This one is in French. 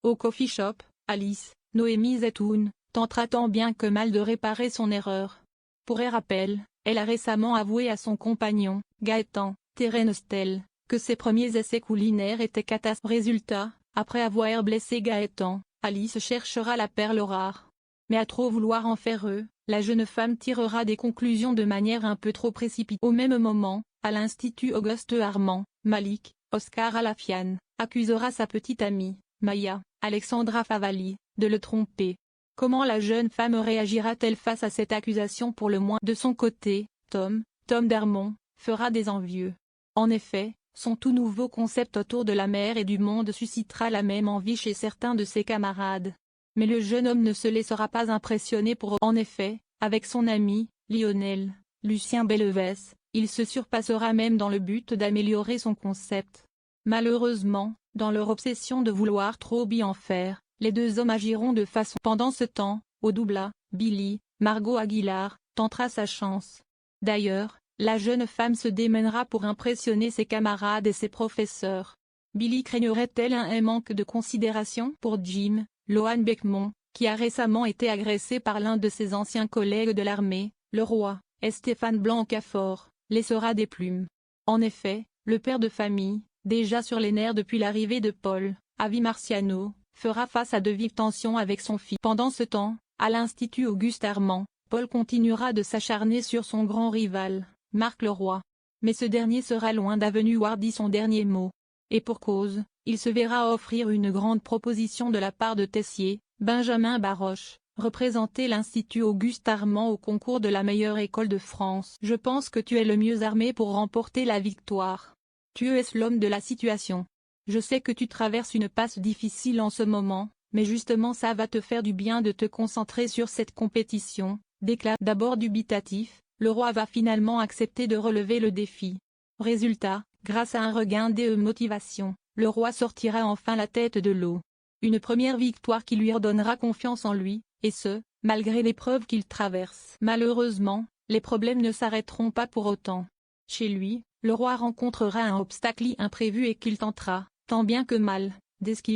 Au coffee shop, Alice, Noémie Zetoun, tentera tant bien que mal de réparer son erreur. Pour rappel, elle a récemment avoué à son compagnon, Gaëtan Terenstell, que ses premiers essais culinaires étaient catastrophiques. Résultat, après avoir blessé Gaëtan, Alice cherchera la perle rare. Mais à trop vouloir en faire la jeune femme tirera des conclusions de manière un peu trop précipitée. Au même moment, à l'Institut Auguste Armand, Malik, Oscar Alafian, accusera sa petite amie, Maya, Alexandra Favalli, de le tromper. Comment la jeune femme réagira-t-elle face à cette accusation? Pour le moins? De son côté, Tom Darmon, fera des envieux. En effet, son tout nouveau concept autour de la mer et du monde suscitera la même envie chez certains de ses camarades. Mais le jeune homme ne se laissera pas impressionner pour autant. En effet, avec son ami, Lionel, Lucien Belevès, il se surpassera même dans le but d'améliorer son concept. Malheureusement, dans leur obsession de vouloir trop bien faire, les deux hommes agiront de façon. Pendant ce temps, au double, Billy, Margot Aguilar, tentera sa chance. D'ailleurs, la jeune femme se démènera pour impressionner ses camarades et ses professeurs. Billy craignerait-elle un manque de considération pour Jim, Lohan Beckmont, qui a récemment été agressé par l'un de ses anciens collègues de l'armée, le roi, et Stéphane Blancafort, laissera des plumes. En effet, le père de famille, déjà sur les nerfs depuis l'arrivée de Paul, Avi Marciano, fera face à de vives tensions avec son fils. Pendant ce temps, à l'Institut Auguste Armand, Paul continuera de s'acharner sur son grand rival, Marc Leroy. Mais ce dernier sera loin d'avoir dit son dernier mot. Et pour cause, il se verra offrir une grande proposition de la part de Tessier, Benjamin Baroche, représenter l'Institut Auguste Armand au concours de la meilleure école de France. Je pense que tu es le mieux armé pour remporter la victoire. Tu es l'homme de la situation. Je sais que tu traverses une passe difficile en ce moment, mais justement ça va te faire du bien de te concentrer sur cette compétition, déclare. D'abord dubitatif, le roi va finalement accepter de relever le défi. Résultat, grâce à un regain de motivation, le roi sortira enfin la tête de l'eau. Une première victoire qui lui redonnera confiance en lui, et ce, malgré l'épreuve qu'il traverse. Malheureusement, les problèmes ne s'arrêteront pas pour autant. Chez lui, le roi rencontrera un obstacle imprévu et qu'il tentera, tant bien que mal, d'esquiver.